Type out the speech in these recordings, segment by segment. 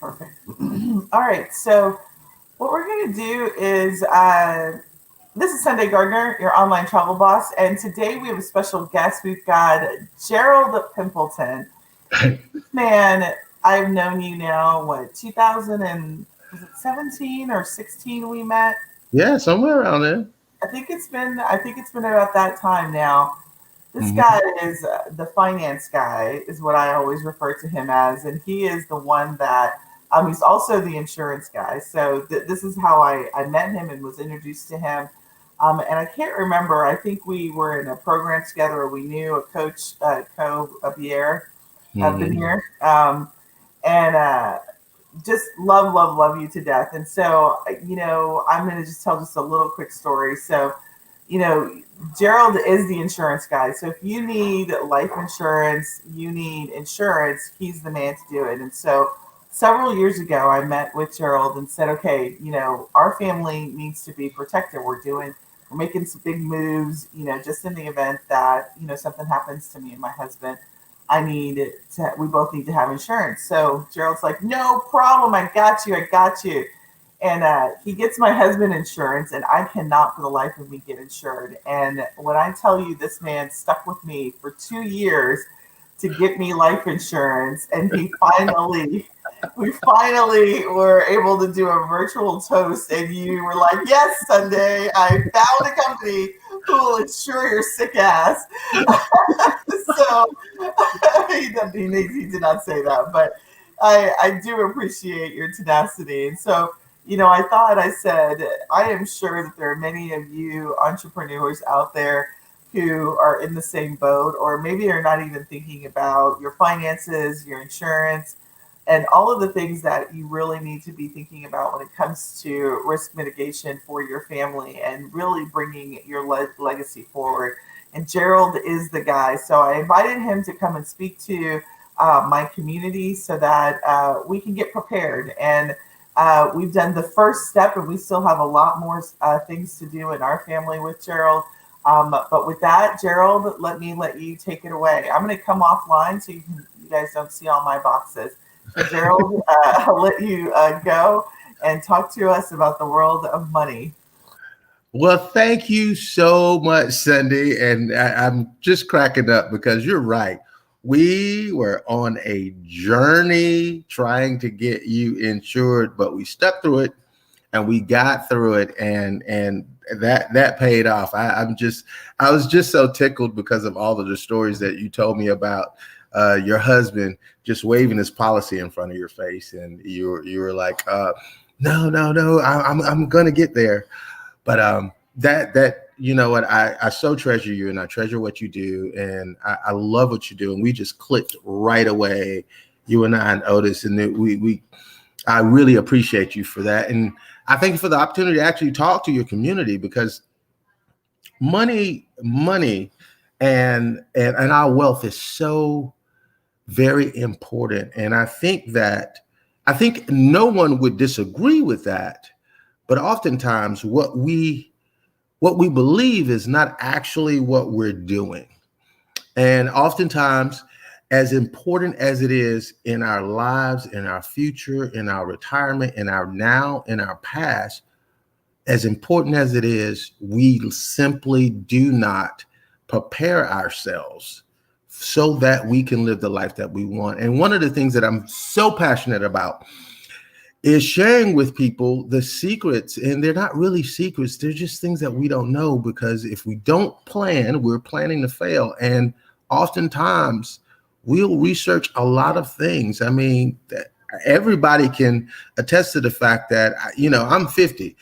Perfect. All right. So what we're going to do is this is Sunday Gardner, your online travel boss, and today we have a special guest. We've got Gerald Pimpleton. This man, I've known you now. What 2000 and was it 17 or 16? We met. Yeah, somewhere around there. I think it's been about that time now. This Hmm. guy is the finance guy, is what I always refer to him as, and he is the one that he's also the insurance guy. So this is how I met him and was introduced to him. And I can't remember. I think we were in a program together. Or we knew a coach, Co Hmm. Benier, and just love you to death. And so, I'm going to just tell just a little quick story. So, you know, Gerald is the insurance guy. So if you need life insurance, you need insurance, he's the man to do it. And so several years ago, I met with Gerald and said, okay, our family needs to be protected. We're making some big moves, just in the event that, something happens to me and my husband. We both need to have insurance. So Gerald's like, no problem. I got you. And he gets my husband insurance, and I cannot for the life of me get insured. And when I tell you this man stuck with me for 2 years to get me life insurance, and we finally were able to do a virtual toast, and you were like, "Yes, Sunday, I found a company who will insure your sick ass." So he did not say that, but I do appreciate your tenacity. And so, I said, I am sure that there are many of you entrepreneurs out there who are in the same boat, or maybe are not even thinking about your finances, your insurance, and all of the things that you really need to be thinking about when it comes to risk mitigation for your family and really bringing your legacy forward. And Gerald is the guy. So I invited him to come and speak to my community so that we can get prepared. And we've done the first step, and we still have a lot more things to do in our family with Gerald. But with that, Gerald, let you take it away. I'm going to come offline so you guys don't see all my boxes. So Gerald, I'll let you go and talk to us about the world of money. Well, thank you so much, Cindy. And I'm just cracking up because you're right. We were on a journey trying to get you insured, but we stuck through it and we got through it, and that paid off. I was just so tickled because of all of the stories that you told me about your husband just waving his policy in front of your face, and you were like, no, I'm gonna get there. But that you know what, I so treasure you, and I treasure what you do, and I love what you do, and we just clicked right away, you and Otis, and we I really appreciate you for that. And I thank you for the opportunity to actually talk to your community, because money and our wealth is so very important. And I think no one would disagree with that. But oftentimes what we believe is not actually what we're doing. And oftentimes, as important as it is in our lives, in our future, in our retirement, in our now, in our past, as important as it is, we simply do not prepare ourselves so that we can live the life that we want. And one of the things that I'm so passionate about is sharing with people the secrets. And they're not really secrets, they're just things that we don't know, because if we don't plan, we're planning to fail. And oftentimes we'll research a lot of things. I mean, everybody can attest to the fact that, I'm 50.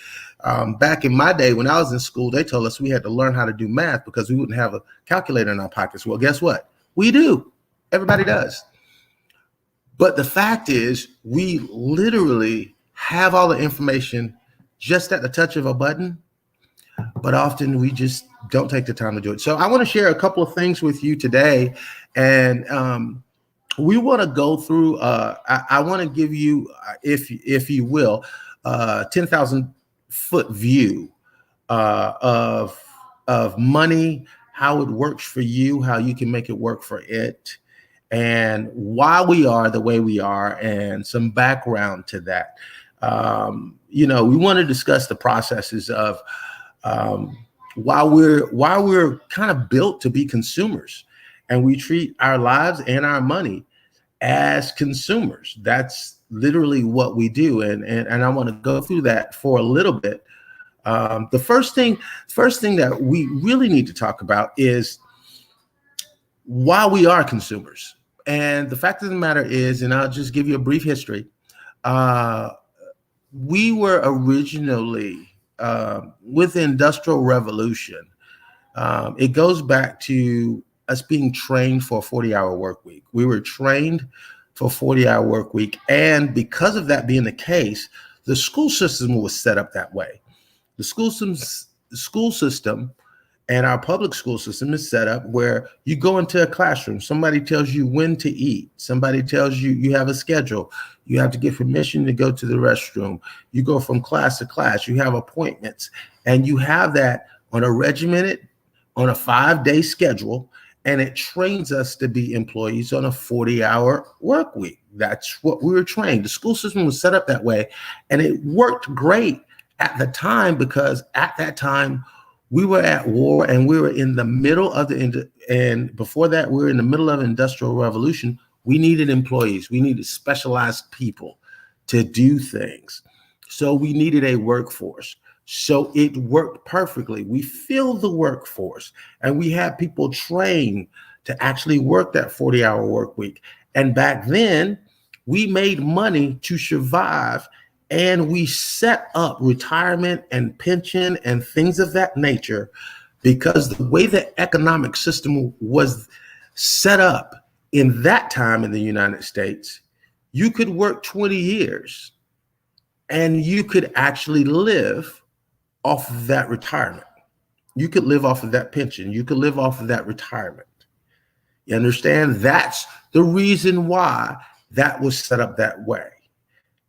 Back in my day when I was in school, they told us we had to learn how to do math because we wouldn't have a calculator in our pockets. Well, guess what? We do. Everybody does. But the fact is, we literally have all the information just at the touch of a button, but often we just don't take the time to do it. So I want to share a couple of things with you today, and we want to go through. I want to give you, if you will, 10,000 foot view of money, how it works for you, how you can make it work for it, and why we are the way we are, and some background to that. We want to discuss the processes of why we're kind of built to be consumers, and we treat our lives and our money as consumers. That's literally what we do, and I want to go through that for a little bit. The first thing that we really need to talk about is why we are consumers. And the fact of the matter is, and I'll just give you a brief history. We were originally with the Industrial Revolution. It goes back to us being trained for a 40-hour work week. We were trained for a 40-hour work week. And because of that being the case, the school system was set up that way. The school system and our public school system is set up where you go into a classroom, somebody tells you when to eat, somebody tells you you have a schedule, you have to get permission to go to the restroom, you go from class to class, you have appointments, and you have that on a regimented, on a 5-day schedule, and it trains us to be employees on a 40-hour work week. That's what we were trained. The school system was set up that way, and it worked great at the time, because at that time we were at war, and we were in the middle of and before that we were in the middle of the Industrial Revolution. We needed employees. We needed specialized people to do things. So we needed a workforce. So it worked perfectly. We filled the workforce, and we had people trained to actually work that 40-hour work week. And back then we made money to survive, and we set up retirement and pension and things of that nature, because the way the economic system was set up in that time in the United States, you could work 20 years and you could actually live off of that retirement. You could live off of that pension. You could live off of that retirement. You understand? That's the reason why that was set up that way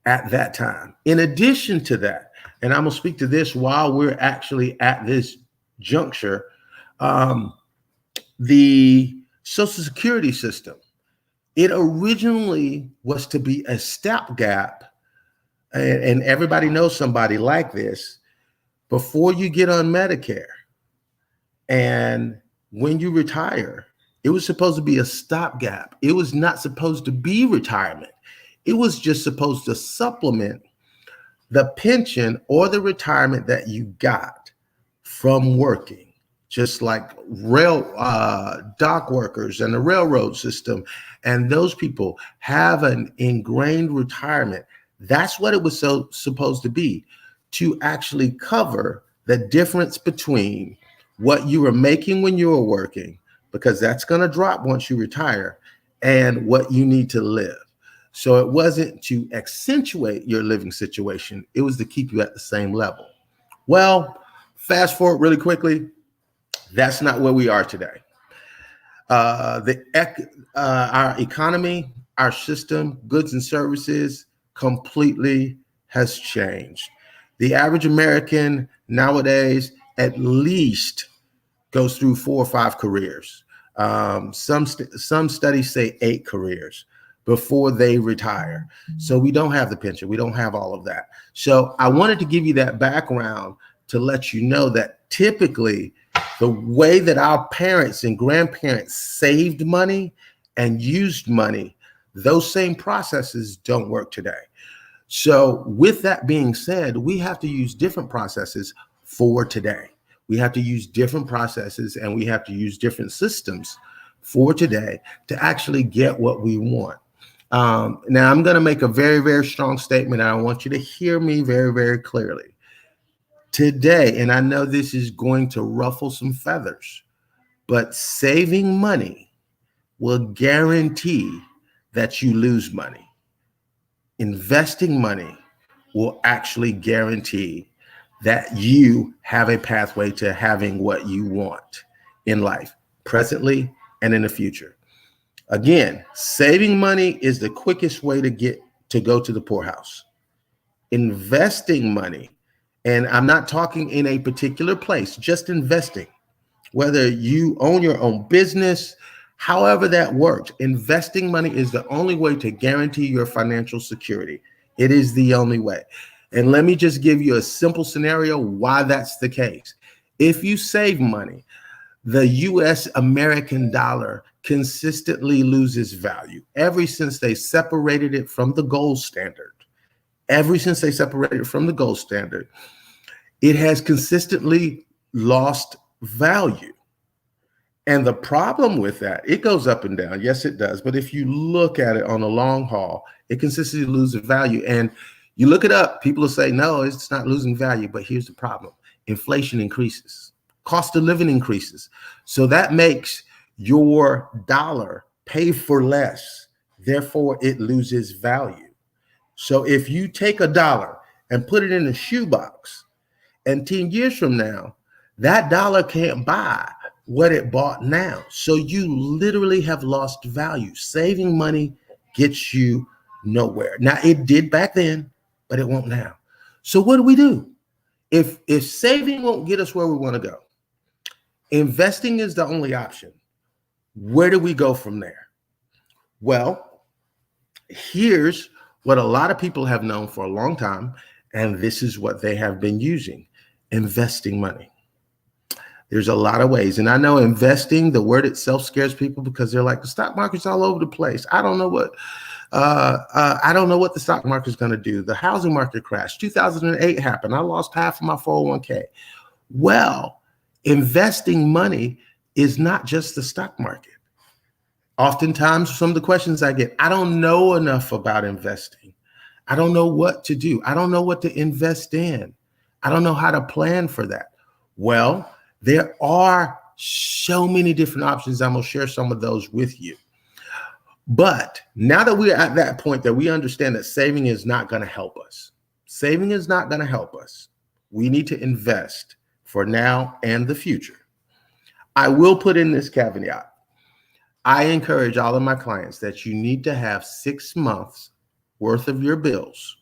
at that time. In addition to that, and I'm going to speak to this while we're actually at this juncture, the Social Security system, it originally was to be a stopgap, and everybody knows somebody like this, before you get on Medicare. And when you retire, it was supposed to be a stopgap. It was not supposed to be retirement. It was just supposed to supplement the pension or the retirement that you got from working, just like dock workers and the railroad system. And those people have an ingrained retirement. That's what it was supposed to be, to actually cover the difference between what you were making when you were working, because that's going to drop once you retire, and what you need to live. So it wasn't to accentuate your living situation. It was to keep you at the same level. Well, fast forward really quickly. That's not where we are today. Our economy, our system, goods and services completely has changed. The average American nowadays at least goes through 4 or 5 careers. Some studies say 8 careers before they retire. So we don't have the pension. We don't have all of that. So I wanted to give you that background to let you know that typically the way that our parents and grandparents saved money and used money, those same processes don't work today. So with that being said, we have to use different processes for today. We have to use different processes, and we have to use different systems for today to actually get what we want. Now, I'm going to make a very, very strong statement. I want you to hear me very, very clearly. Today, and I know this is going to ruffle some feathers, but saving money will guarantee that you lose money. Investing money will actually guarantee that you have a pathway to having what you want in life, presently and in the future. Again, saving money is the quickest way to go to the poorhouse. Investing money, and I'm not talking in a particular place, just investing, whether you own your own business, However that works, investing money is the only way to guarantee your financial security. It is the only way. And let me just give you a simple scenario why that's the case. If you save money, the US American dollar consistently loses value ever since they separated it from the gold standard. Ever since they separated it from the gold standard, it has consistently lost value. And the problem with that, it goes up and down. Yes, it does. But if you look at it on a long haul, it consistently loses value. And you look it up, people will say, no, it's not losing value. But here's the problem. Inflation increases. Cost of living increases. So that makes your dollar pay for less. Therefore, it loses value. So if you take a dollar and put it in a shoebox, and 10 years from now, that dollar can't buy what it bought now. So you literally have lost value. Saving money gets you nowhere. Now, it did back then, but it won't now. So what do? If saving won't get us where we want to go, investing is the only option. Where do we go from there? Well, here's what a lot of people have known for a long time, and this is what they have been using: investing money. There's a lot of ways. And I know investing, the word itself scares people because they're like, the stock market's all over the place. I don't know what the stock market's going to do. The housing market crashed. 2008 happened. I lost half of my 401k. Well, investing money is not just the stock market. Oftentimes, some of the questions I get, I don't know enough about investing. I don't know what to do. I don't know what to invest in. I don't know how to plan for that. Well, there are so many different options. I'm going to share some of those with you. But now that we're at that point that we understand that saving is not going to help us, saving is not going to help us. We need to invest for now and the future. I will put in this caveat. I encourage all of my clients that you need to have 6 months worth of your bills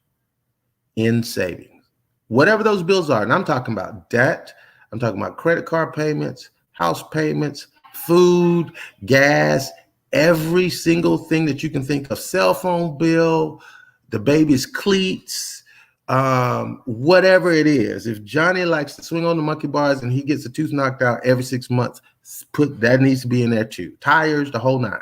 in savings, whatever those bills are. And I'm talking about debt. I'm talking about credit card payments, house payments, food, gas, every single thing that you can think of, cell phone bill, the baby's cleats, whatever it is. If Johnny likes to swing on the monkey bars and he gets a tooth knocked out every 6 months, that needs to be in there too. Tires, the whole nine.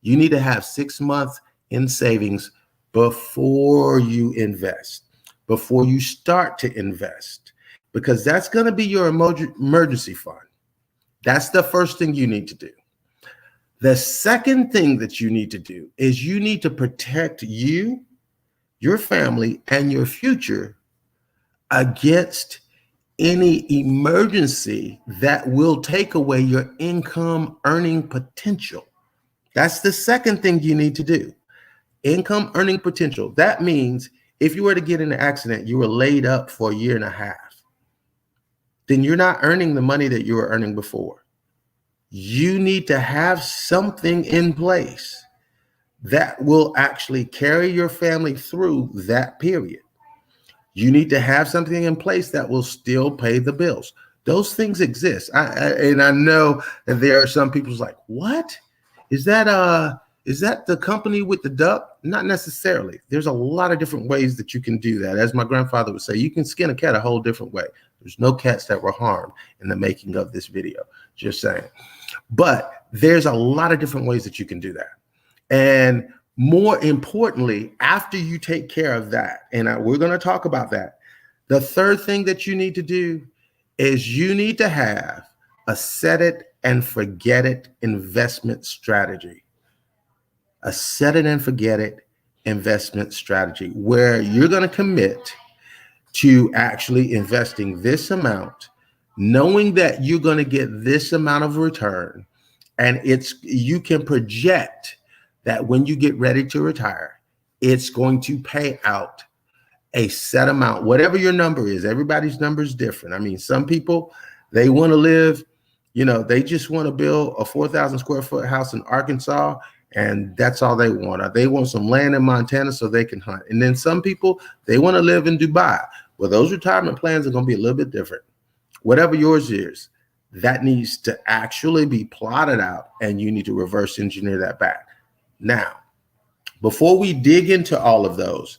You need to have 6 months in savings before you invest, before you start to invest, because that's going to be your emergency fund. That's the first thing you need to do. The second thing that you need to do is you need to protect you, your family, and your future against any emergency that will take away your income earning potential. That's the second thing you need to do. Income earning potential. That means if you were to get in an accident, you were laid up for a year and a half, then you're not earning the money that you were earning before. You need to have something in place that will actually carry your family through that period. You need to have something in place that will still pay the bills. Those things exist. And I know that there are some people who's like, what? Is that the company with the duck? Not necessarily. There's a lot of different ways that you can do that. As my grandfather would say, you can skin a cat a whole different way. There's no cats that were harmed in the making of this video. Just saying. But there's a lot of different ways that you can do that. And more importantly, after you take care of that, and we're going to talk about that, the third thing that you need to do is you need to have a set it and forget it investment strategy. A set it and forget it investment strategy where you're going to commit to actually investing this amount, knowing that you're going to get this amount of return, and you can project that when you get ready to retire, it's going to pay out a set amount, whatever your number is. Everybody's number is different. I mean, some people, they want to live, they just want to build a 4,000 square foot house in Arkansas, and that's all they want. Or they want some land in Montana so they can hunt. And then some people, they want to live in Dubai. Well, those retirement plans are going to be a little bit different. Whatever yours is, that needs to actually be plotted out, and you need to reverse engineer that back. Now, before we dig into all of those,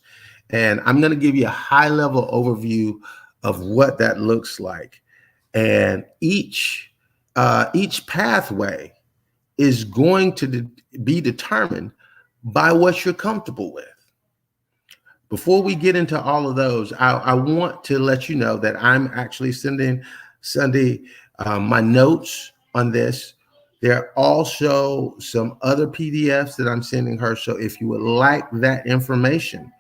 and I'm going to give you a high level overview of what that looks like. And each pathway is going to be determined by what you're comfortable with. Before we get into all of those, I want to let you know that I'm actually sending Sunday my notes on this. There are also some other PDFs that I'm sending her. So if you would like that information,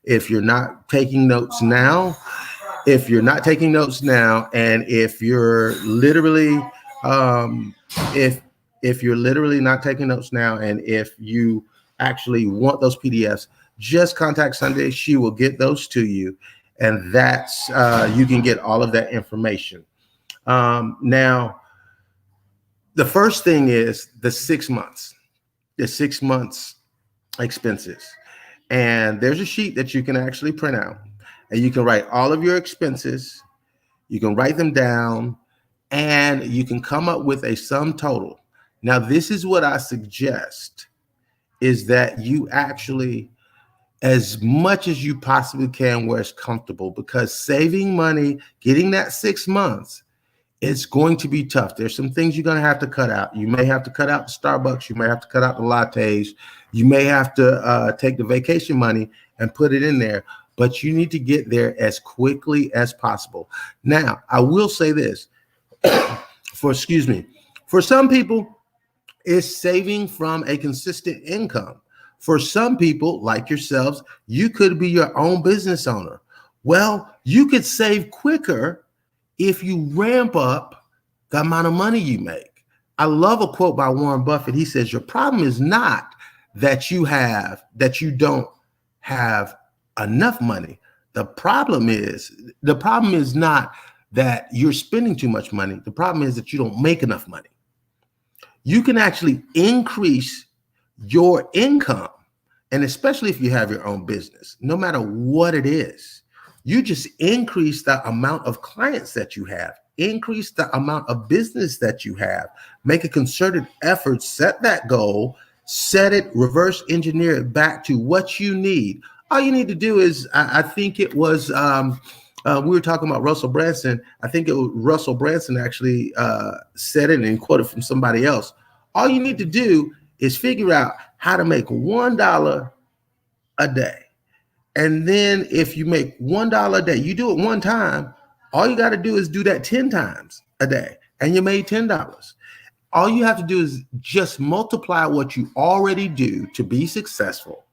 if you're not taking notes now, and if you're literally if you're literally not taking notes now, and if you actually want those PDFs, just contact Sunday. She will get those to you, and that's you can get all of that information. Now, the first thing is the 6 months, expenses. And there's a sheet that you can actually print out, and you can write all of your expenses. You can write them down, and you can come up with a sum total. Now, this is what I suggest, is that you actually, as much as you possibly can, where it's comfortable, because saving money, getting that 6 months, it's going to be tough. There's some things you're going to have to cut out. You may have to cut out the Starbucks. You may have to cut out the lattes. You may have to take the vacation money and put it in there, but you need to get there as quickly as possible. Now, I will say this, for some people, it's saving from a consistent income. For some people, like yourselves, you could be your own business owner. Well, you could save quicker if you ramp up the amount of money you make. I love a quote by Warren Buffett. He says, your problem is not that you don't have enough money. The problem is not that you're spending too much money. The problem is that you don't make enough money. You can actually increase your income, and especially if you have your own business, no matter what it is. You just increase the amount of clients that you have, increase the amount of business that you have, make a concerted effort, set that goal, set it, reverse engineer it back to what you need. All you need to do is, I think it was, we were talking about Russell Brunson. I think it was Russell Brunson actually said it and quoted from somebody else. All you need to do is figure out how to make $1 a day. And then if you make $1 a day, you do it one time, all you got to do is do that 10 times a day, and you made $10. All you have to do is just multiply what you already do to be successful.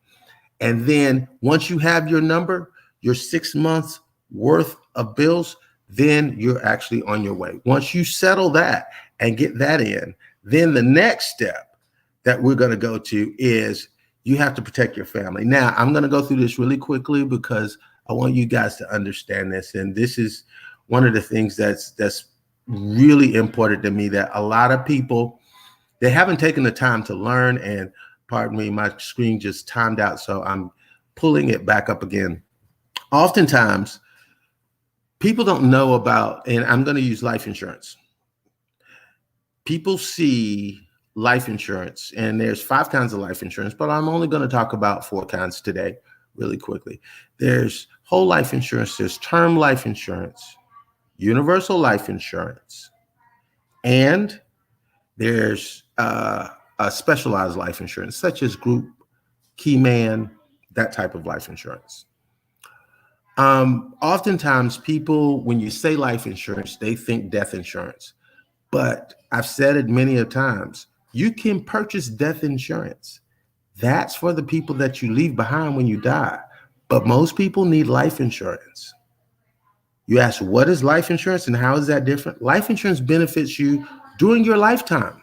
And then once you have your number, your 6 months worth of bills, then you're actually on your way. Once you settle that and get that in, then the next step that we're going to go to is you have to protect your family. Now, I'm going to go through this really quickly because I want you guys to understand this. And this is one of the things that's really important to me, that a lot of people, they haven't taken the time to learn. And pardon me, my screen just timed out, so I'm pulling it back up again. Oftentimes, people don't know about, and I'm going to use life insurance. People see life insurance, and there's 5 kinds of life insurance, but I'm only going to talk about 4 kinds today really quickly. There's whole life insurance, there's term life insurance, universal life insurance, and there's a specialized life insurance, such as group, key man, that type of life insurance. Oftentimes people, when you say life insurance, they think death insurance, but I've said it many a times, you can purchase death insurance. That's for the people that you leave behind when you die. But most people need life insurance. You ask, what is life insurance and how is that different? Life insurance benefits you during your lifetime.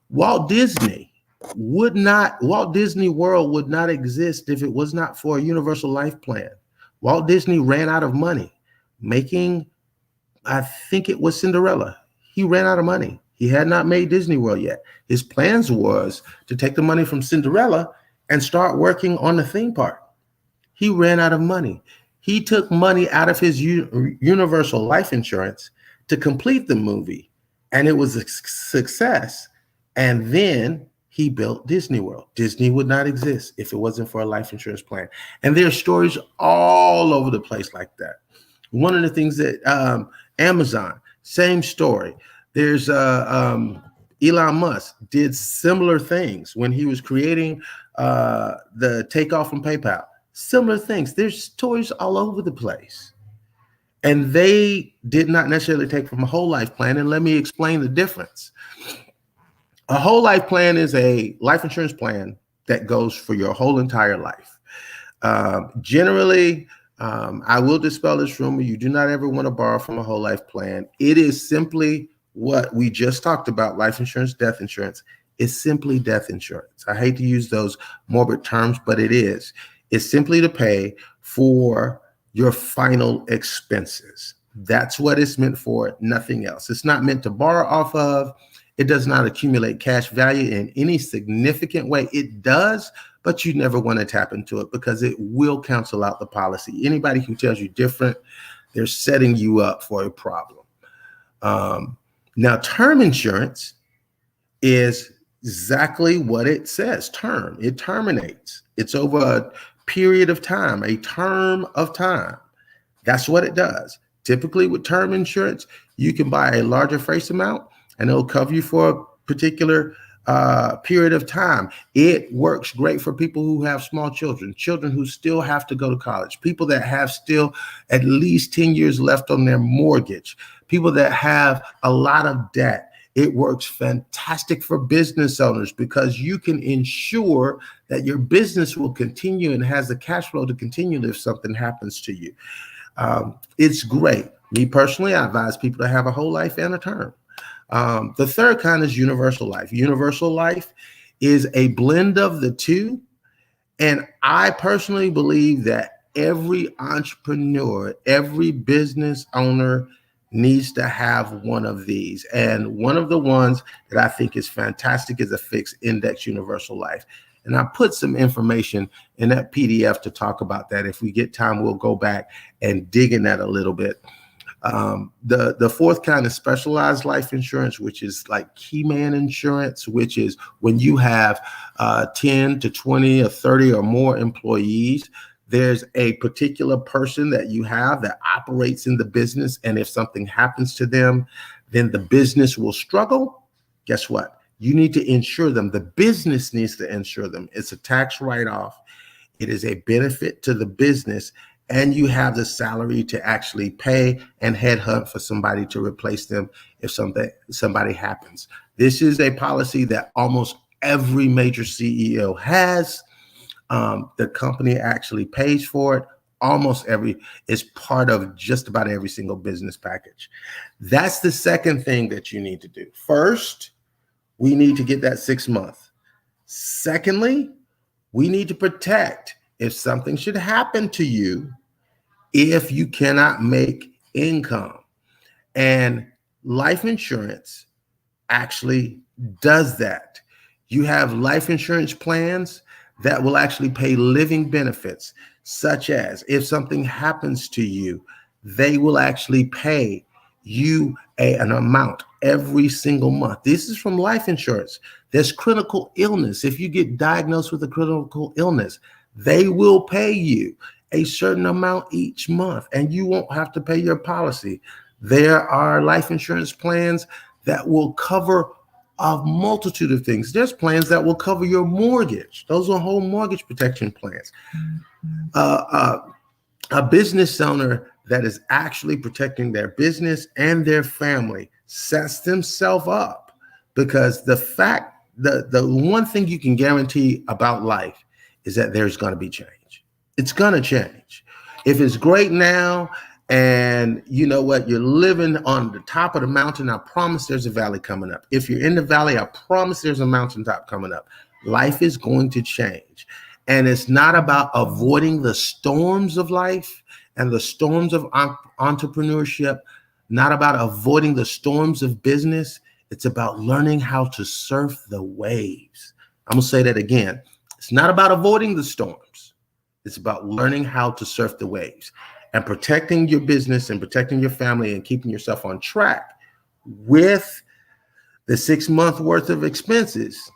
Walt Disney World would not exist if it was not for a universal life plan. Walt Disney ran out of money making, I think it was Cinderella. He ran out of money. He had not made Disney World yet. His plans was to take the money from Cinderella and start working on the theme park. He ran out of money. He took money out of his universal life insurance to complete the movie and it was a success. And then he built Disney World. Disney would not exist if it wasn't for a life insurance plan. And there are stories all over the place like that. One of the things that Amazon, same story. There's Elon Musk did similar things when he was creating the takeoff from PayPal. Similar things. There's stories all over the place. And they did not necessarily take from a whole life plan. And let me explain the difference. A whole life plan is a life insurance plan that goes for your whole entire life. Generally, I will dispel this rumor. You do not ever want to borrow from a whole life plan. It is simply what we just talked about, life insurance, death insurance. It's simply death insurance. I hate to use those morbid terms, but it is. It's simply to pay for your final expenses. That's what it's meant for, nothing else. It's not meant to borrow off of. It does not accumulate cash value in any significant way. It does, but you never want to tap into it because it will cancel out the policy. Anybody who tells you different, they're setting you up for a problem. Now, term insurance is exactly what it says, term. It terminates. It's over a period of time, a term of time. That's what it does. Typically with term insurance, you can buy a larger face amount and it'll cover you for a particular period of time. It works great for people who have small children, children who still have to go to college, people that have still at least 10 years left on their mortgage, people that have a lot of debt. It works fantastic for business owners because you can ensure that your business will continue and has the cash flow to continue if something happens to you. It's great. Me personally, I advise people to have a whole life and a term. The third kind is universal life. Universal life is a blend of the two. And I personally believe that every entrepreneur, every business owner needs to have one of these. And one of the ones that I think is fantastic is a fixed index universal life. And I put some information in that PDF to talk about that. If we get time, we'll go back and dig in that a little bit. The fourth kind is specialized life insurance, which is like key man insurance, which is when you have 10 to 20 or 30 or more employees. There's a particular person that you have that operates in the business. And if something happens to them, then the business will struggle. Guess what? You need to insure them. The business needs to insure them. It's a tax write-off. It is a benefit to the business. And you have the salary to actually pay and headhunt for somebody to replace them if somebody happens. This is a policy that almost every major CEO has. The company actually pays for it. Almost it's part of just about every single business package. That's the second thing that you need to do. First, we need to get that 6 month. Secondly, we need to protect if something should happen to you if you cannot make income. And life insurance actually does that. You have life insurance plans that will actually pay living benefits, such as if something happens to you, they will actually pay you an amount every single month. This is from life insurance. There's critical illness. If you get diagnosed with a critical illness, they will pay you a certain amount each month, and you won't have to pay your policy. There are life insurance plans that will cover a multitude of things. There's plans that will cover your mortgage. Those are whole mortgage protection plans. A business owner that is actually protecting their business and their family sets themselves up, because the one thing you can guarantee about life is that there's going to be change. It's going to change. If it's great now and you know what, you're living on the top of the mountain, I promise there's a valley coming up. If you're in the valley, I promise there's a mountaintop coming up. Life is going to change. And it's not about avoiding the storms of life and the storms of entrepreneurship, not about avoiding the storms of business. It's about learning how to surf the waves. I'm going to say that again. It's not about avoiding the storms. It's about learning how to surf the waves and protecting your business and protecting your family and keeping yourself on track with The 6 month worth of expenses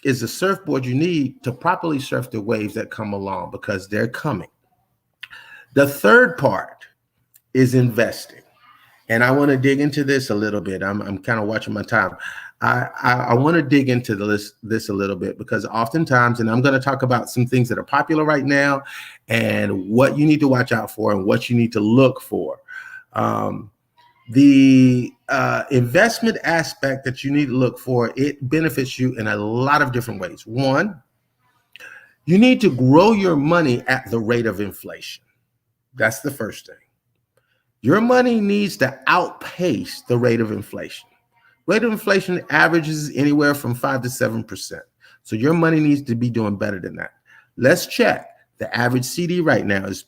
is the surfboard you need to properly surf the waves that come along, because they're coming. The third part is investing. And I want to dig into this a little bit. I'm kind of watching my time. I want to dig into this a little bit, because oftentimes, and I'm going to talk about some things that are popular right now and what you need to watch out for and what you need to look for. The investment aspect that you need to look for, it benefits you in a lot of different ways. One, you need to grow your money at the rate of inflation. That's the first thing. Your money needs to outpace the rate of inflation. Rate of inflation averages anywhere from 5 to 7%. So your money needs to be doing better than that. Let's check. The average CD right now is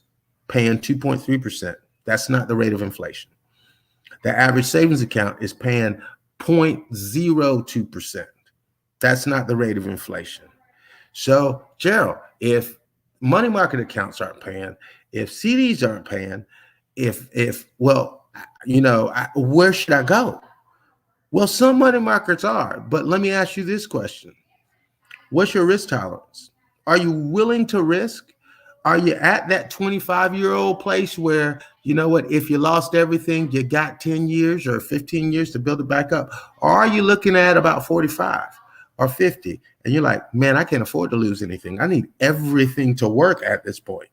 paying 2.3%. That's not the rate of inflation. The average savings account is paying 0.02%. That's not the rate of inflation. So, Gerald, if money market accounts aren't paying, if CDs aren't paying, where should I go? Well, some money markets are, but let me ask you this question. What's your risk tolerance? Are you willing to risk? Are you at that 25-year-old place where, you know what, if you lost everything, you got 10 years or 15 years to build it back up? Or are you looking at about 45 or 50? And you're like, man, I can't afford to lose anything. I need everything to work at this point.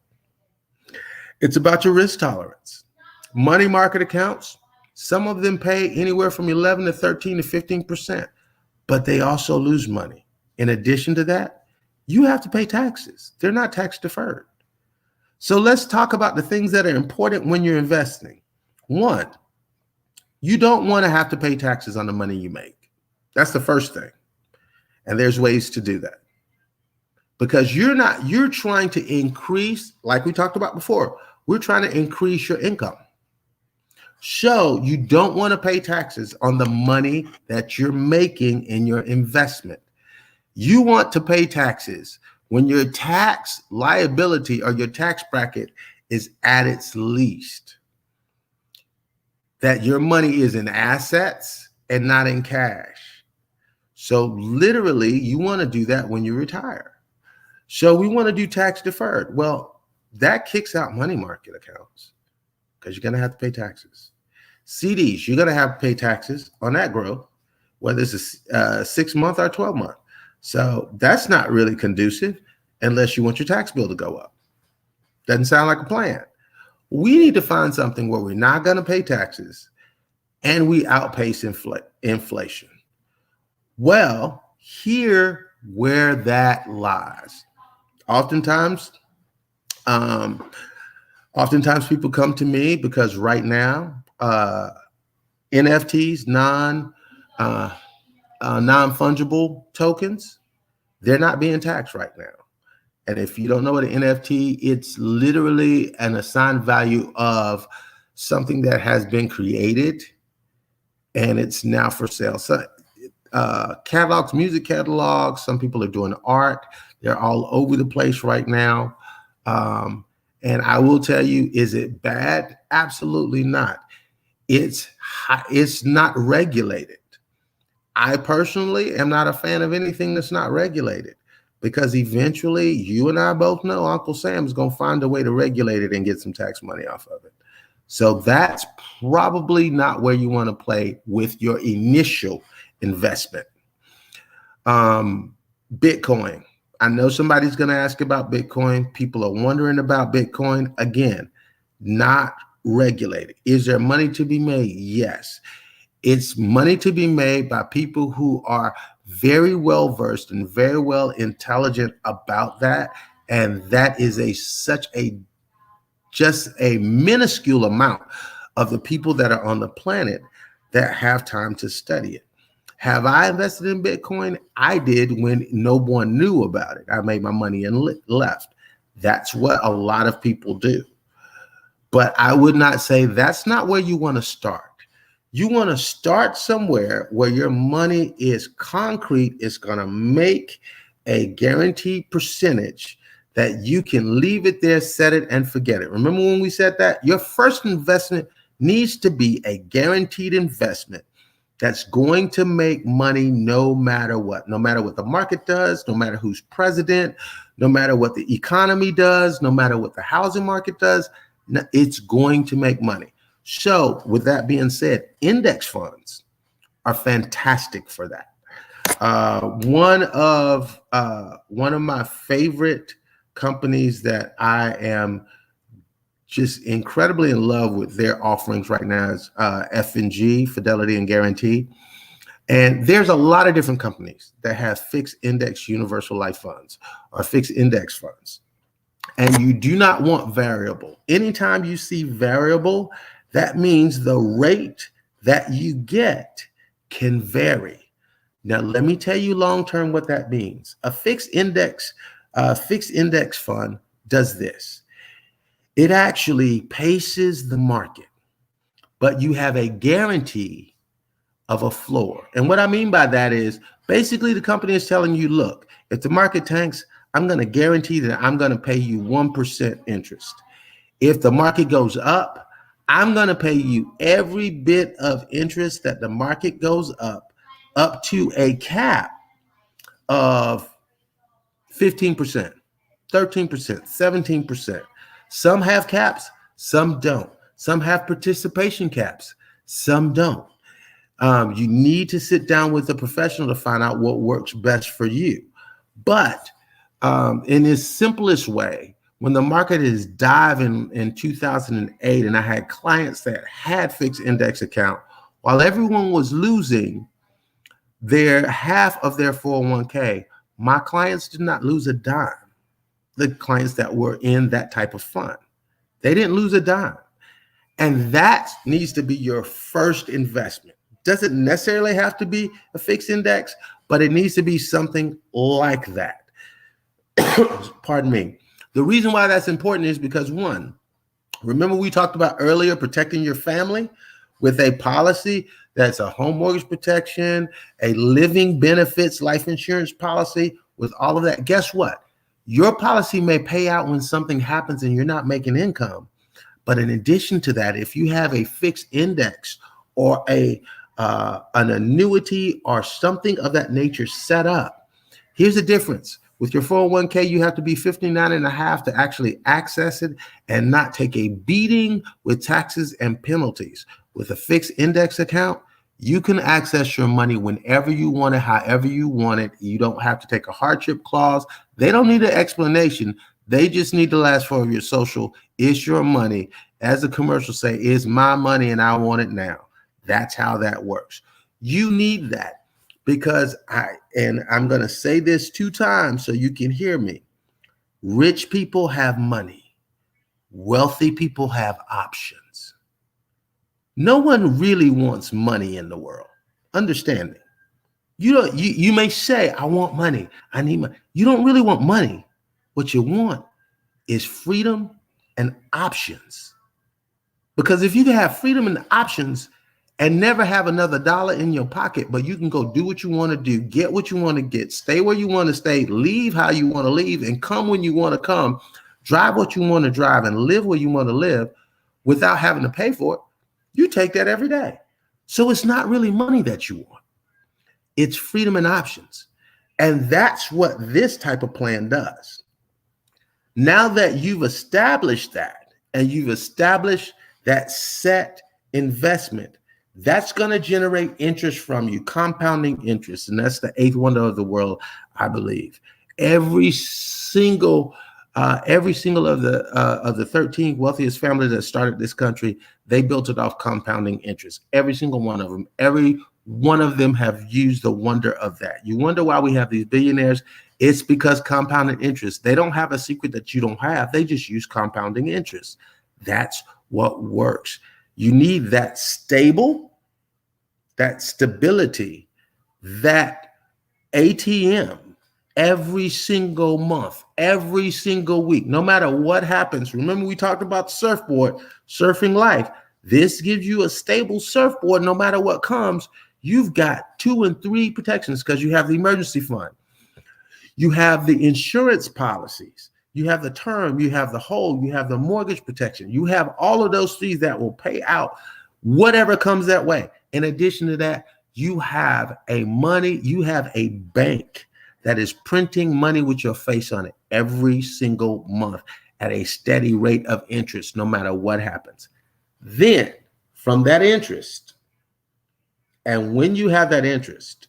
It's about your risk tolerance. Money market accounts, some of them pay anywhere from 11 to 13 to 15%, but they also lose money. In addition to that, you have to pay taxes. They're not tax deferred. So let's talk about the things that are important when you're investing. One, you don't want to have to pay taxes on the money you make. That's the first thing. And there's ways to do that. Because you're trying to increase, like we talked about before, we're trying to increase your income. So you don't want to pay taxes on the money that you're making in your investment. You want to pay taxes when your tax liability or your tax bracket is at its least. That your money is in assets and not in cash. So literally, you want to do that when you retire. So we want to do tax deferred. Well, that kicks out money market accounts because you're going to have to pay taxes. CDs, you're going to have to pay taxes on that growth, whether it's a 6 month or 12 month. So that's not really conducive unless you want your tax bill to go up. Doesn't sound like a plan. We need to find something where we're not going to pay taxes and we outpace inflation. Well, here where that lies. Oftentimes people come to me because right now, NFTs, non-fungible tokens, they're not being taxed right now. And if you don't know what an NFT, it's literally an assigned value of something that has been created and it's now for sale. So catalogs, music catalogs, some people are doing art. They're all over the place right now. And I will tell you, is it bad? Absolutely not. It's not regulated. I personally am not a fan of anything that's not regulated, because eventually you and I both know Uncle Sam's going to find a way to regulate it and get some tax money off of it. So that's probably not where you want to play with your initial investment. Bitcoin. I know somebody's going to ask about Bitcoin. People are wondering about Bitcoin. Again, not regulated. Is there money to be made? Yes. It's money to be made by people who are very well versed and very well intelligent about that. And that is just a minuscule amount of the people that are on the planet that have time to study it. Have I invested in Bitcoin? I did when no one knew about it. I made my money and left. That's what a lot of people do. But I would not say that's not where you want to start. You want to start somewhere where your money is concrete. It's going to make a guaranteed percentage that you can leave it there, set it, and forget it. Remember when we said that? Your first investment needs to be a guaranteed investment that's going to make money no matter what the market does, no matter who's president, no matter what the economy does, no matter what the housing market does, it's going to make money. So with that being said, index funds are fantastic for that. One of my favorite companies that I am just incredibly in love with their offerings right now is F&G, Fidelity and Guarantee. And there's a lot of different companies that have fixed index universal life funds or fixed index funds. And you do not want variable. Anytime you see variable, that means the rate that you get can vary. Now, let me tell you long-term what that means. A fixed index fund does this. It actually paces the market, but you have a guarantee of a floor. And what I mean by that is basically the company is telling you, look, if the market tanks, I'm going to guarantee that I'm going to pay you 1% interest. If the market goes up, I'm going to pay you every bit of interest that the market goes up to a cap of 15%, 13%, 17%. Some have caps, some don't. Some have participation caps, some don't. You need to sit down with a professional to find out what works best for you. But in its simplest way, when the market is diving in 2008, and I had clients that had fixed index account, while everyone was losing their half of their 401k, my clients did not lose a dime. The clients that were in that type of fund, they didn't lose a dime. And that needs to be your first investment. Doesn't necessarily have to be a fixed index, but it needs to be something like that. Pardon me. The reason why that's important is because, one, remember we talked about earlier protecting your family with a policy that's a home mortgage protection, a living benefits life insurance policy. With all of that, guess what? Your policy may pay out when something happens and you're not making income. But in addition to that, if you have a fixed index or an annuity or something of that nature set up, here's the difference. With your 401k, you have to be 59 and a half to actually access it and not take a beating with taxes and penalties. With a fixed index account, you can access your money whenever you want it, however you want it. You don't have to take a hardship clause. They don't need an explanation. They just need the last four of your social. It's your money. As the commercials say, it's my money and I want it now. That's how that works. You need that because I'm going to say this 2 times so you can hear me. Rich people have money. Wealthy people have options. No one really wants money in the world. Understand me. You may say, I want money. I need money. You don't really want money. What you want is freedom and options. Because if you can have freedom and options and never have another dollar in your pocket, but you can go do what you want to do, get what you want to get, stay where you want to stay, leave how you want to leave, and come when you want to come, drive what you want to drive, and live where you want to live without having to pay for it, you take that every day. So it's not really money that you want. It's freedom and options. And that's what this type of plan does. Now that you've established that and you've established that set investment, that's going to generate interest from you, compounding interest. And that's the 8th wonder of the world, I believe. Every single of the 13 wealthiest families that started this country, they built it off compounding interest. Every single one of them. Every one of them have used the wonder of that. You wonder why we have these billionaires? It's because compounding interest. They don't have a secret that you don't have. They just use compounding interest. That's what works. You need that stability, that ATM every single month, every single week, no matter what happens. Remember, we talked about surfboard, surfing life. This gives you a stable surfboard no matter what comes. You've got 2 and 3 protections because you have the emergency fund. You have the insurance policies. You have the term, you have the whole, you have the mortgage protection. You have all of those things that will pay out whatever comes that way. In addition to that, you have a bank that is printing money with your face on it every single month at a steady rate of interest, no matter what happens. Then from that interest, and when you have that interest,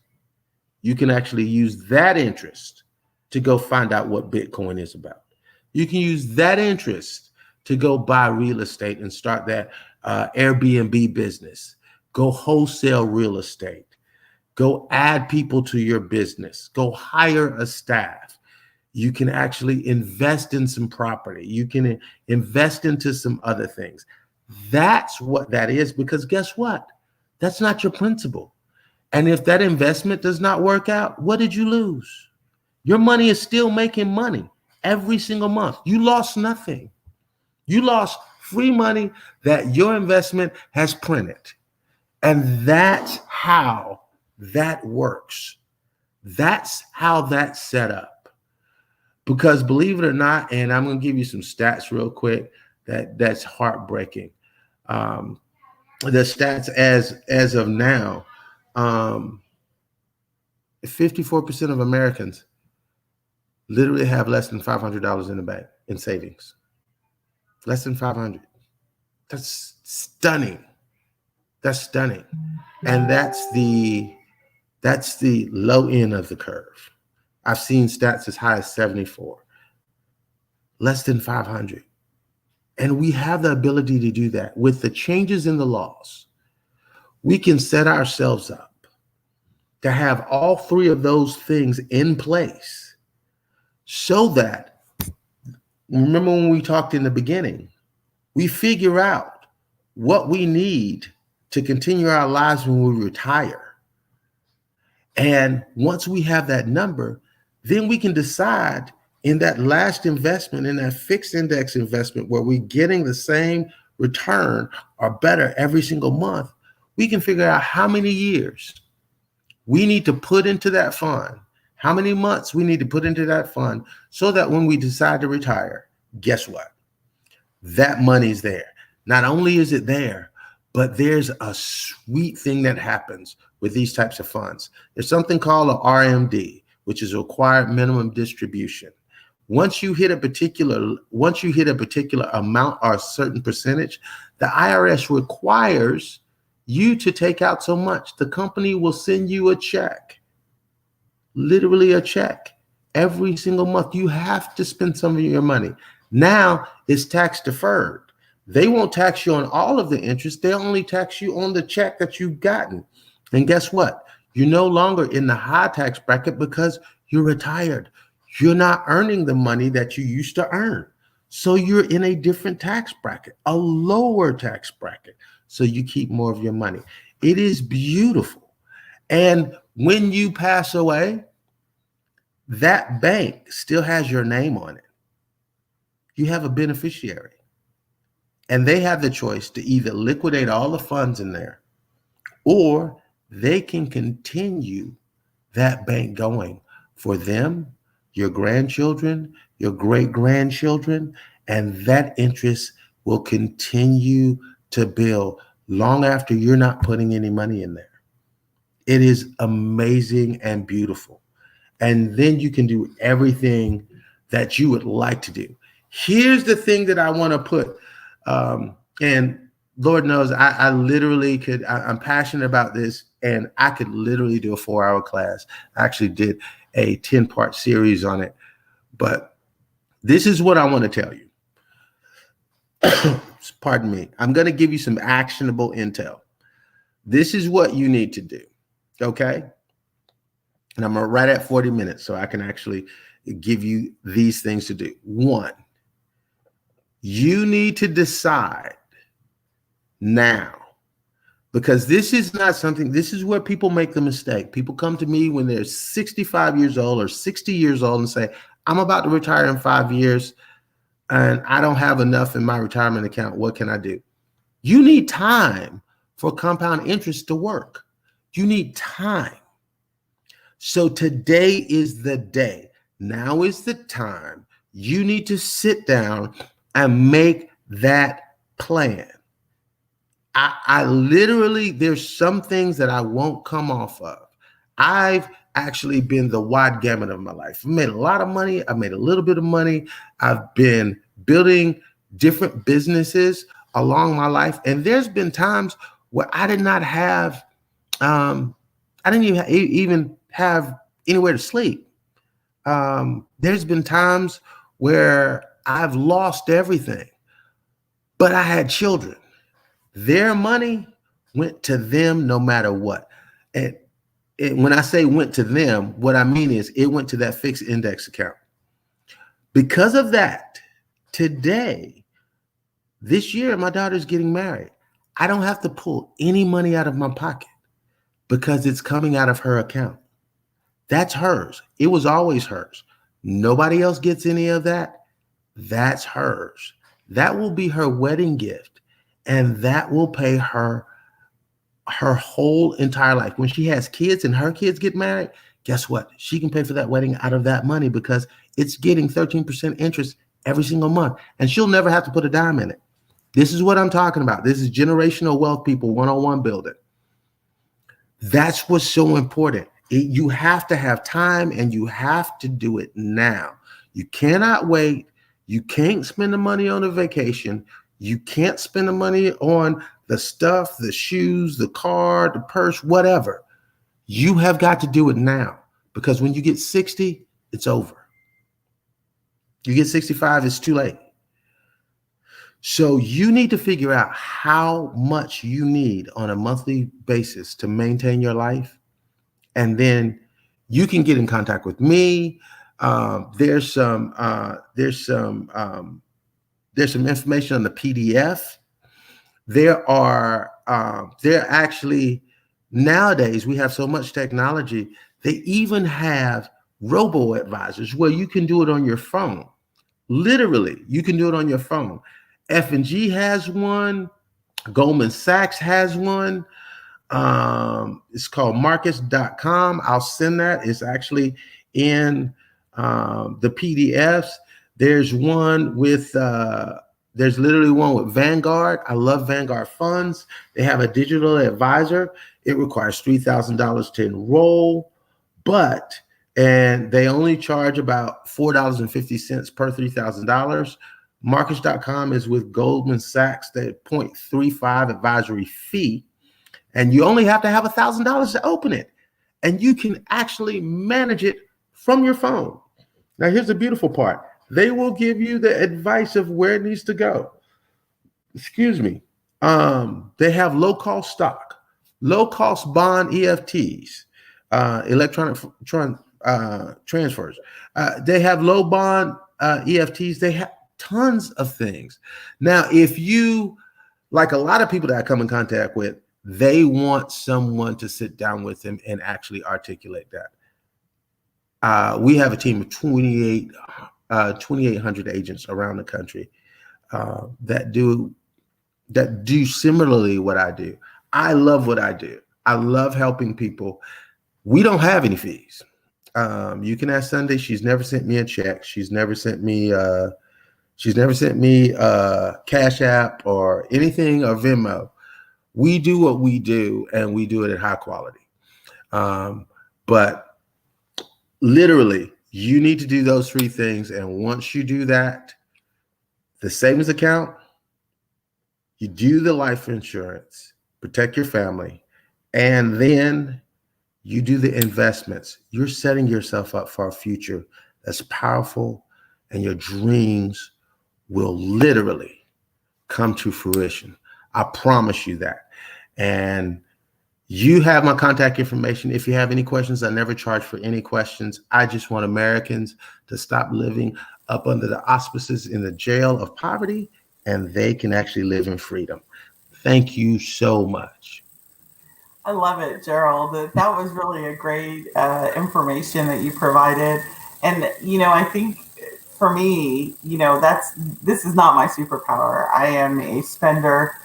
you can actually use that interest to go find out what Bitcoin is about. You can use that interest to go buy real estate and start that Airbnb business. Go wholesale real estate. Go add people to your business. Go hire a staff. You can actually invest in some property. You can invest into some other things. That's what that is, because guess what? That's not your principal. And if that investment does not work out, what did you lose? Your money is still making money every single month. You lost nothing. You lost free money that your investment has printed. And that's how that works. That's how that's set up. Because believe it or not, and I'm going to give you some stats real quick that's heartbreaking. The stats as of now, 54% of Americans literally have less than $500 in the bank in savings. Less than 500. That's stunning. That's stunning. And that's the low end of the curve. I've seen stats as high as 74. Less than 500. And we have the ability to do that. With the changes in the laws, we can set ourselves up to have all three of those things in place so that, remember when we talked in the beginning, we figure out what we need to continue our lives when we retire. And once we have that number, then we can decide in that last investment, in that fixed index investment where we're getting the same return or better every single month, we can figure out how many years we need to put into that fund, how many months we need to put into that fund, so that when we decide to retire, guess what? That money's there. Not only is it there, but there's a sweet thing that happens with these types of funds. There's something called a RMD, which is required minimum distribution. Once you hit a particular amount or a certain percentage, the IRS requires you to take out so much. The company will send you a check, literally a check, every single month. You have to spend some of your money. Now it's tax deferred. They won't tax you on all of the interest. They only tax you on the check that you've gotten. And guess what? You're no longer in the high tax bracket because you're retired. You're not earning the money that you used to earn. So you're in a different tax bracket, a lower tax bracket. So you keep more of your money. It is beautiful. And when you pass away, that bank still has your name on it. You have a beneficiary. And they have the choice to either liquidate all the funds in there, or they can continue that bank going for them, your grandchildren, your great-grandchildren, and that interest will continue to build long after you're not putting any money in there. It is amazing and beautiful. And then you can do everything that you would like to do. Here's the thing that I want to put, and Lord knows I literally could, I'm passionate about this, and I could literally do a 4-hour class. I actually did a 10-part series on it, but this is what I want to tell you. Pardon me. I'm going to give you some actionable intel. This is what you need to do. Okay. And I'm right at 40 minutes, so I can actually give you these things to do. 1, you need to decide now, because this is not something, this is where people make the mistake. People come to me when they're 65 years old or 60 years old and say, I'm about to retire in 5 years and I don't have enough in my retirement account. What can I do? You need time for compound interest to work. You need time. So today is the day. Now is the time. You need to sit down and make that plan. I literally, there's some things that I won't come off of. I've actually been the wide gamut of my life. I've made a lot of money. I've made a little bit of money. I've been building different businesses along my life. And there's been times where I did not have, I didn't even have anywhere to sleep. There's been times where I've lost everything, but I had children. Their money went to them no matter what. And when I say went to them, what I mean is it went to that fixed index account. Because of that, today, this year, my daughter's getting married. I don't have to pull any money out of my pocket because it's coming out of her account. That's hers. It was always hers. Nobody else gets any of that. That's hers. That will be her wedding gift. And that will pay her whole entire life. When she has kids and her kids get married, guess what? She can pay for that wedding out of that money because it's getting 13% interest every single month. And she'll never have to put a dime in it. This is what I'm talking about. This is generational wealth, people, one-on-one building. That's what's so important. You have to have time and you have to do it now. You cannot wait. You can't spend the money on a vacation. You can't spend the money on the stuff, the shoes, the car, the purse, whatever. You have got to do it now because when you get 60, it's over. You get 65, it's too late. So you need to figure out how much you need on a monthly basis to maintain your life. And then you can get in contact with me. There's some information on the PDF. There actually, nowadays we have so much technology, they even have robo advisors where you can do it on your phone. Literally, you can do it on your phone. F&G has one. Goldman Sachs has one. It's called marcus.com. I'll send that. It's actually in the PDFs. There's one with, there's literally one with Vanguard. I love Vanguard funds. They have a digital advisor. It requires $3,000 to enroll, and they only charge about $4.50 per $3,000. Marcus.com is with Goldman Sachs, they 0.35 advisory fee. And you only have to have $1,000 to open it. And you can actually manage it from your phone. Now, here's the beautiful part. They will give you the advice of where it needs to go. Excuse me. They have low-cost stock, low-cost bond EFTs, electronic transfers. They have low bond EFTs. They have tons of things. Now, if you, like a lot of people that I come in contact with, they want someone to sit down with them and actually articulate that. We have a team of 2,800 agents around the country that do similarly what I do. I love what I do. I love helping people. We don't have any fees. You can ask Sunday. She's never sent me a check. She's never sent me Cash App or anything or Venmo. We do what we do, and we do it at high quality. But literally, you need to do those three things. And once you do that, the savings account, you do the life insurance, protect your family, and then you do the investments. You're setting yourself up for a future that's powerful, and your dreams will literally come to fruition. I promise you that. And you have my contact information. If you have any questions, I never charge for any questions. I just want Americans to stop living up under the auspices in the jail of poverty, and they can actually live in freedom. Thank you so much. I love it, Gerald. That was really a great information that you provided. And, I think for me, this is not my superpower. I am a spender.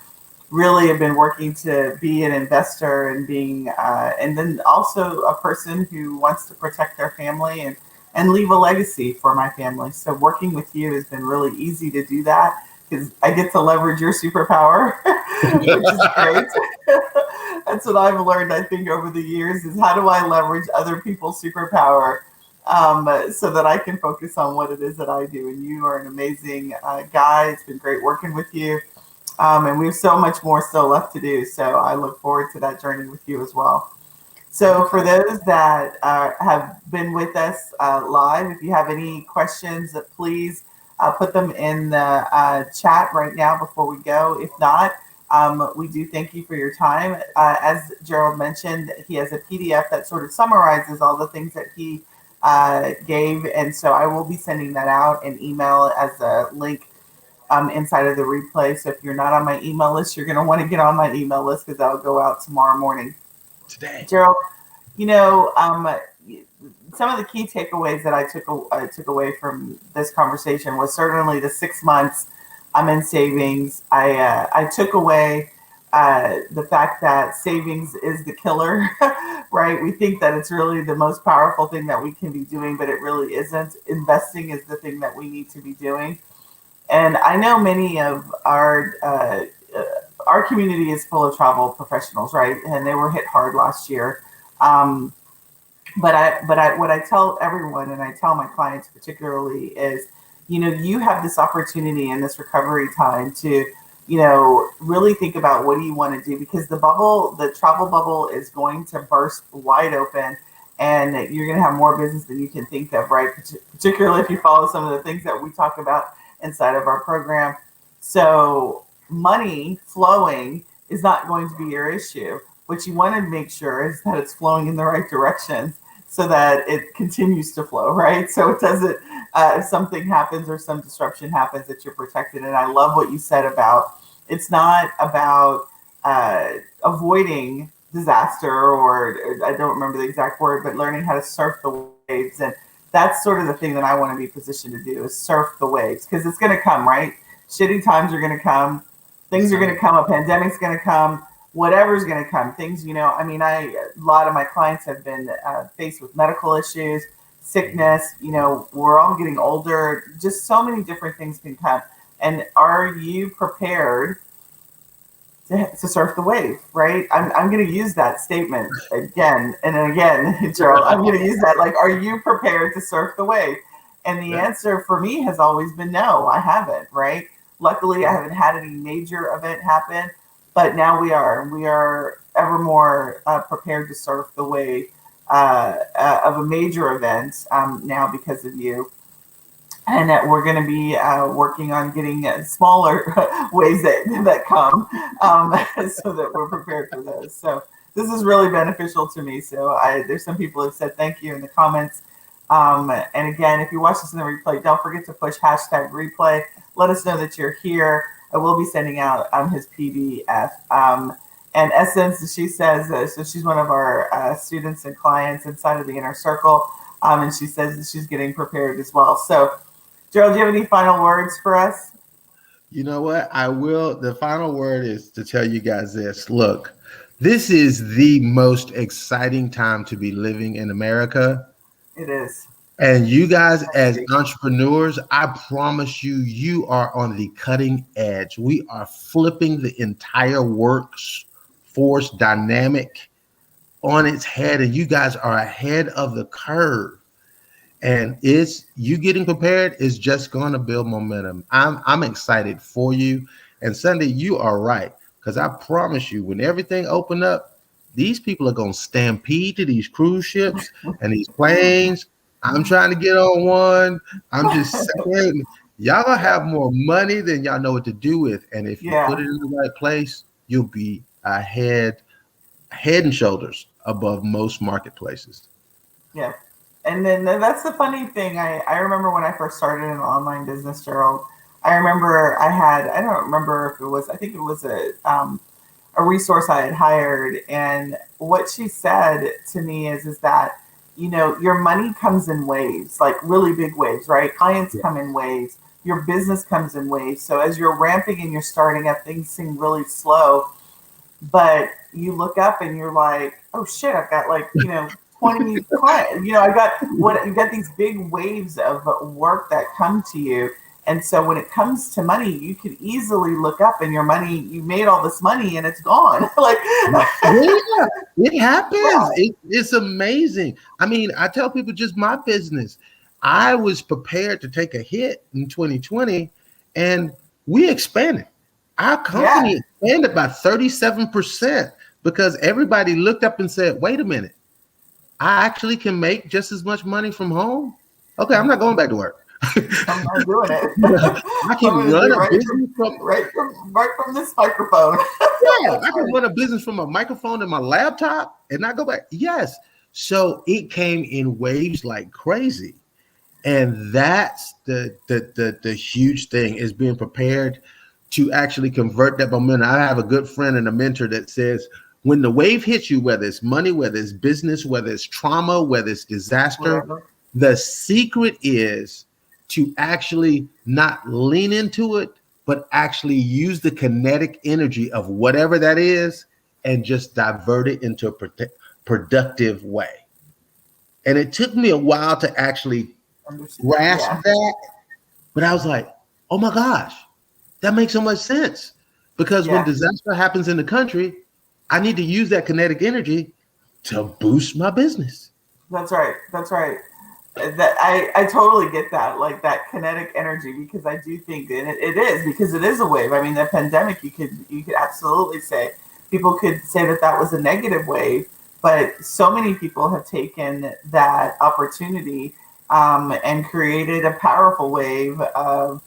Really have been working to be an investor and and then also a person who wants to protect their family and leave a legacy for my family. So working with you has been really easy to do that because I get to leverage your superpower which is great. That's what I've learned, I think, over the years is how do I leverage other people's superpower so that I can focus on what it is that I do. And you are an amazing guy. It's been great working with you. And we have so much more still left to do. So I look forward to that journey with you as well. So, for those that have been with us live, if you have any questions, please put them in the chat right now before we go. If not, we do thank you for your time. As Gerald mentioned, he has a PDF that sort of summarizes all the things that he gave. And so I will be sending that out in email as a link inside of the replay. So if you're not on my email list, you're going to want to get on my email list because that'll go out tomorrow morning. Today. Gerald, you know, some of the key takeaways that I took away from this conversation was certainly the 6 months I'm in savings. I took away the fact that savings is the killer, right? We think that it's really the most powerful thing that we can be doing, but it really isn't. Investing is the thing that we need to be doing. And I know many of our community is full of travel professionals, right? And they were hit hard last year. Um, what I tell everyone, and I tell my clients particularly, is, you know, you have this opportunity in this recovery time to, you know, really think about what do you want to do, because the travel bubble is going to burst wide open, and you're going to have more business than you can think of, right? Particularly if you follow some of the things that we talk about inside of our program. So money flowing is not going to be your issue. What you want to make sure is that it's flowing in the right directions so that it continues to flow, right? So it doesn't, if something happens or some disruption happens, that you're protected. And I love what you said about it's not about avoiding disaster, or I don't remember the exact word, but learning how to surf the waves. And that's sort of the thing that I want to be positioned to do is surf the waves, because it's going to come, right? Shitty times are going to come. Things are going to come. A pandemic's going to come. Whatever's going to come. Things, you know, I mean, a lot of my clients have been faced with medical issues, sickness. You know, we're all getting older. Just so many different things can come. And are you prepared to surf the wave, right? I'm going to use that statement again and again, Gerald. I'm going to use that. Like, are you prepared to surf the wave? And the answer for me has always been no, I haven't, right? Luckily, I haven't had any major event happen, but now we are. We are ever more prepared to surf the wave of a major event now because of you. And that we're going to be working on getting smaller ways that come so that we're prepared for those. So this is really beneficial to me. So there's some people who have said thank you in the comments. And again, if you watch this in the replay, don't forget to push hashtag replay. Let us know that you're here. I will be sending out his PDF. And Essence, she says, so she's one of our students and clients inside of the inner circle. And she says that she's getting prepared as well. So Gerald, do you have any final words for us? You know what? I will. The final word is to tell you guys this. Look, this is the most exciting time to be living in America. It is. And you guys, as entrepreneurs, I promise you, you are on the cutting edge. We are flipping the entire workforce dynamic on its head, and you guys are ahead of the curve. And it's you getting prepared is just going to build momentum. I'm excited for you. And Sunday, you are right, because I promise you, when everything open up, these people are going to stampede to these cruise ships and these planes. I'm trying to get on one. I'm just saying, y'all gonna have more money than y'all know what to do with. And if you put it in the right place, you'll be head and shoulders above most marketplaces. Yeah. And then that's the funny thing. I remember when I first started an online business, Gerald, I remember I don't remember if it was, I think it was a resource I had hired. And what she said to me is that, you know, your money comes in waves, like really big waves, right? Clients come in waves. Your business comes in waves. So as you're ramping and you're starting up, things seem really slow. But you look up and you're like, oh shit, I've got like, you know, 20 clients. You know, you got these big waves of work that come to you. And so when it comes to money, you could easily look up and your money, you made all this money and it's gone. Like, Yeah, it happens. right. It's amazing. I mean, I tell people just my business. I was prepared to take a hit in 2020 and we expanded. Our Yeah. company expanded by 37% because everybody looked up and said, wait a minute, I actually can make just as much money from home. Okay, I'm not going back to work. I'm not doing it. I I'm can going to run do a business from right from this microphone. yeah, That's I can right. run a business from a microphone and my laptop and not go back. Yes. So it came in waves like crazy. And that's the huge thing is being prepared to actually convert that momentum. I have a good friend and a mentor that says when the wave hits you, whether it's money, whether it's business, whether it's trauma, whether it's disaster, Whatever. the secret is to actually not lean into it, but actually use the kinetic energy of whatever that is and just divert it into a productive way. And it took me a while to actually Understand. grasp Yeah. that, but I was like, oh my gosh, that makes so much sense. Because when Yeah. disaster happens in the country, I need to use that kinetic energy to boost my business. That's right. That's right. That I totally get that, like that kinetic energy, because I do think, and it is because it is a wave. I mean, the pandemic, you could absolutely say people could say that that was a negative wave, but so many people have taken that opportunity and created a powerful wave of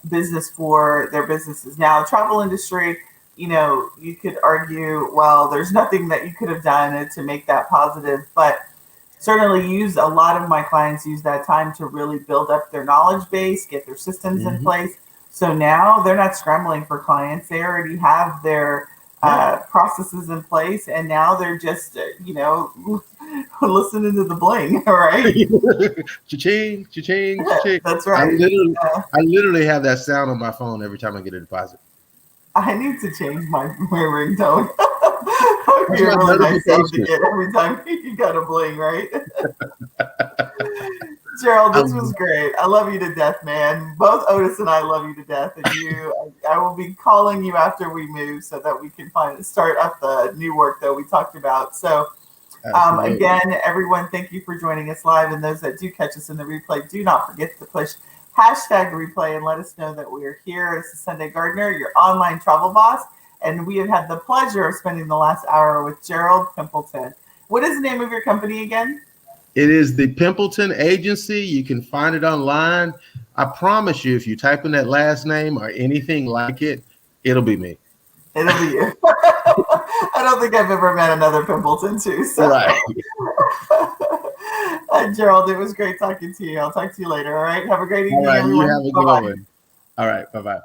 business for their businesses. Now, travel industry, you could argue, well, there's nothing that you could have done to make that positive, but certainly use a lot of my clients use that time to really build up their knowledge base, get their systems in Mhm. place. So now they're not scrambling for clients. They already have their Yeah. processes in place, and now they're just, listening to the bling. All right. Cha-ching, cha-ching, cha-ching. That's I right. literally, I literally have that sound on my phone every time I get a deposit. I need to change my ringtone. That would That's be a my really nice sound to notification. get every time you got a bling, right? Gerald, this was Um, great. I love you to death, man. Both Otis and I love you to death, and I will be calling you after we move so that we can start up the new work that we talked about. So, Absolutely. again, everyone, thank you for joining us live, and those that do catch us in the replay, do not forget to push hashtag replay and let us know that we are here. This is Sunday Gardner, your online travel boss, and we have had the pleasure of spending the last hour with Gerald Pimpleton. What is the name of your company again? It is the Pimpleton Agency. You can find it online. I promise you, if you type in that last name or anything like it, it'll be me. It'll be you. I don't think I've ever met another Pimpleton too. So, Right. Gerald, it was great talking to you. I'll talk to you later. All right. Have a great All evening, right. You everyone. have a Bye good bye. one. All right. Bye bye.